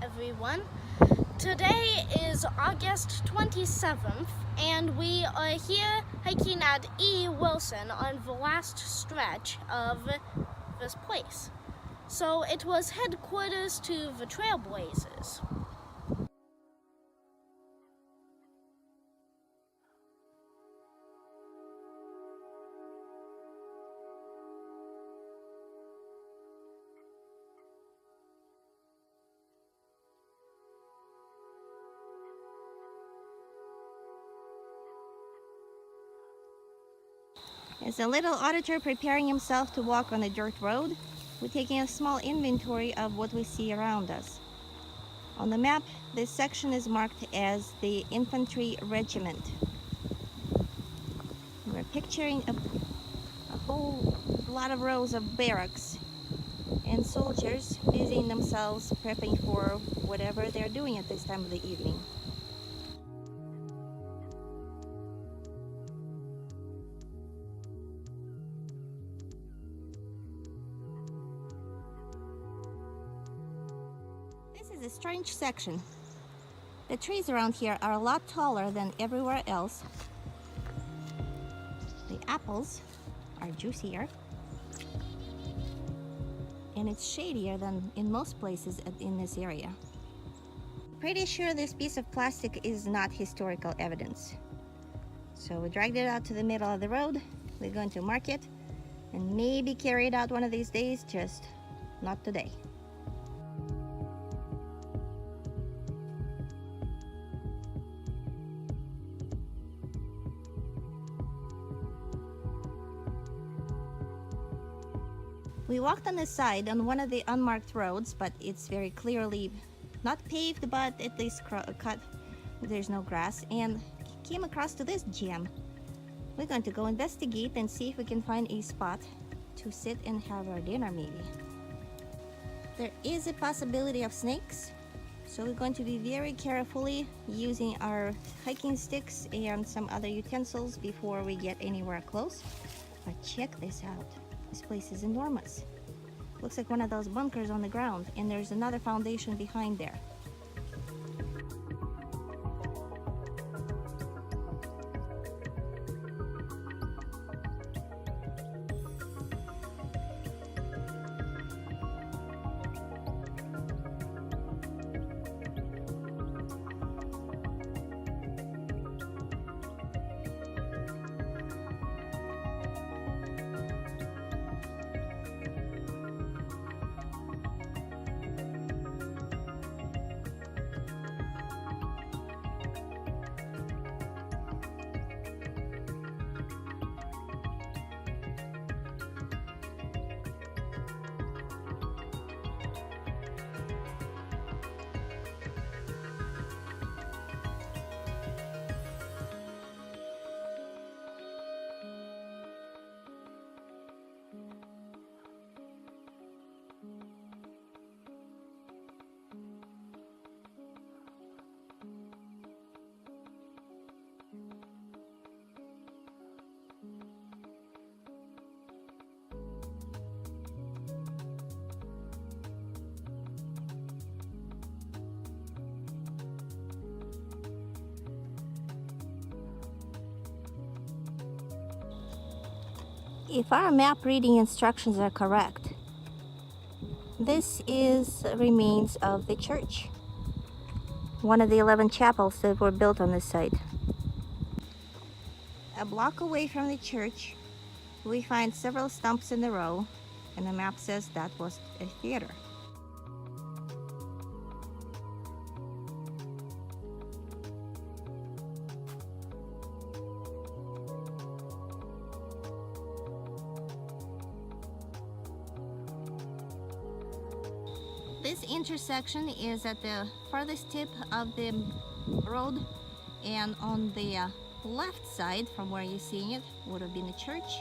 Everyone. Today is August 27th, and we are here hiking at E. Wilson on the last stretch of this place. So it was headquarters to the Trailblazers. As a little auditor preparing himself to walk on a dirt road, we're taking a small inventory of what we see around us. On the map, this section is marked as the Infantry Regiment. We're picturing a whole lot of rows of barracks and soldiers busying themselves prepping for whatever they're doing at this time of the evening. This is a strange section. The trees around here are a lot taller than everywhere else. The apples are juicier. And it's shadier than in most places in this area. Pretty sure this piece of plastic is not historical evidence. So we dragged it out to the middle of the road. We're going to mark it and maybe carry it out one of these days, just not today. We walked on the side on one of the unmarked roads, but it's very clearly not paved, but at least cut. There's no grass, and came across to this gem. We're going to go investigate and see if we can find a spot to sit and have our dinner maybe. There is a possibility of snakes, so we're going to be very carefully using our hiking sticks and some other utensils before we get anywhere close. But check this out. This place is enormous. Looks like one of those bunkers on the ground, and there's another foundation behind there. If our map reading instructions are correct, this is remains of the church, one of the 11 chapels that were built on this site. A block away from the church, we find several stumps in a row, and the map says that was a theater. This intersection is at the farthest tip of the road, and on the left side from where you're seeing it would have been a church,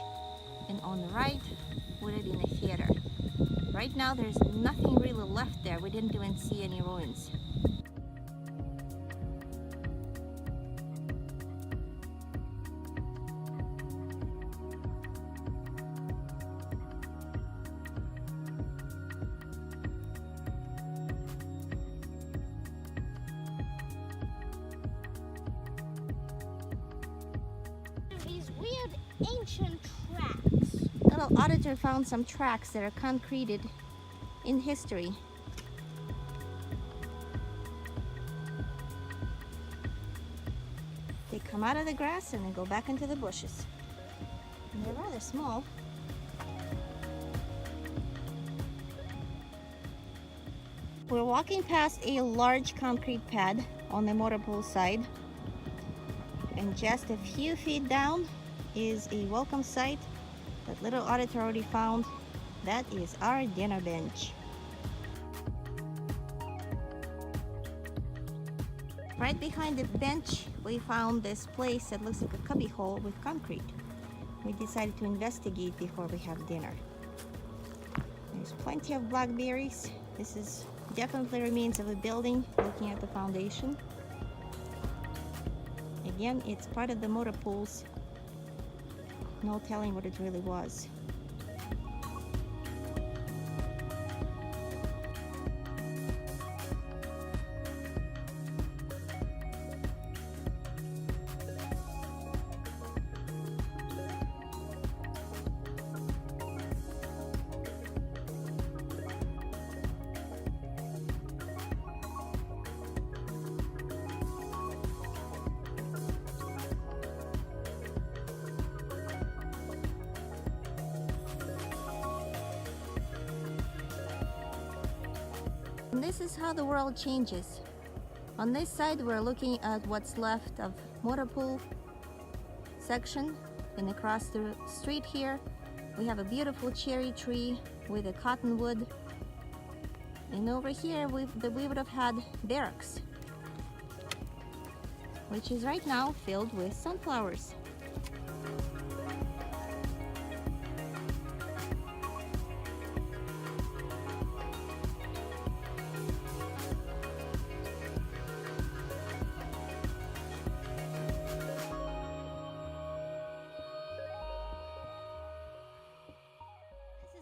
and on the right would have been a theater. Right now there's nothing really left there. We didn't even see any ruins. ancient tracks. Little auditor found some tracks that are concreted in history. They come out of the grass and then go back into the bushes. And they're rather small. We're walking past a large concrete pad on the motor pool side. And just a few feet down is a welcome sight that little auditor already found. That is our dinner bench. Right behind the bench, we found this place that looks like a cubby hole with concrete. We decided to investigate before we have dinner. There's plenty of blackberries. This is definitely remains of a building, looking at the foundation. Again, it's part of the motor pools. No telling what it really was. And this is how the world changes. On this side, we're looking at what's left of motor pool section, and across the street here, we have a beautiful cherry tree with a cottonwood. And over here, we would have had barracks, which is right now filled with sunflowers.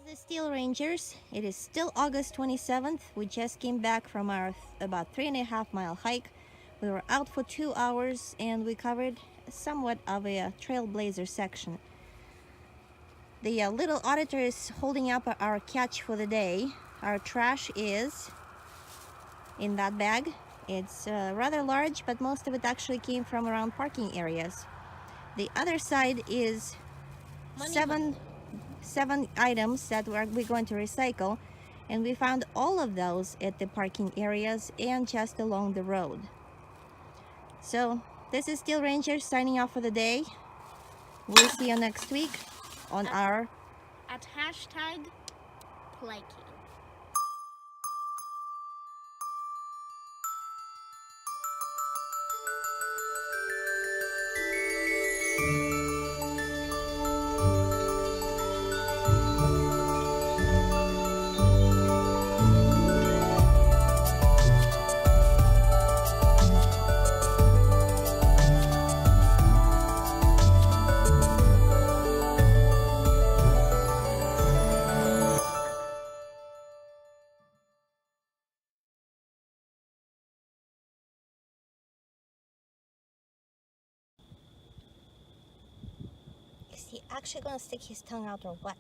The Steel Rangers. It is still August 27th. We just came back from our about 3.5 mile hike. We were out for 2 hours and we covered somewhat of a trailblazer section. The little auditor is holding up our catch for the day. Our trash is in that bag. It's rather large, but most of it actually came from around parking areas. The other side is seven items that we're going to recycle, and we found all of those at the parking areas and just along the road. So this is Steel Rangers signing off for the day. We'll see you next week on our #Pliking. Is he actually gonna stick his tongue out or what?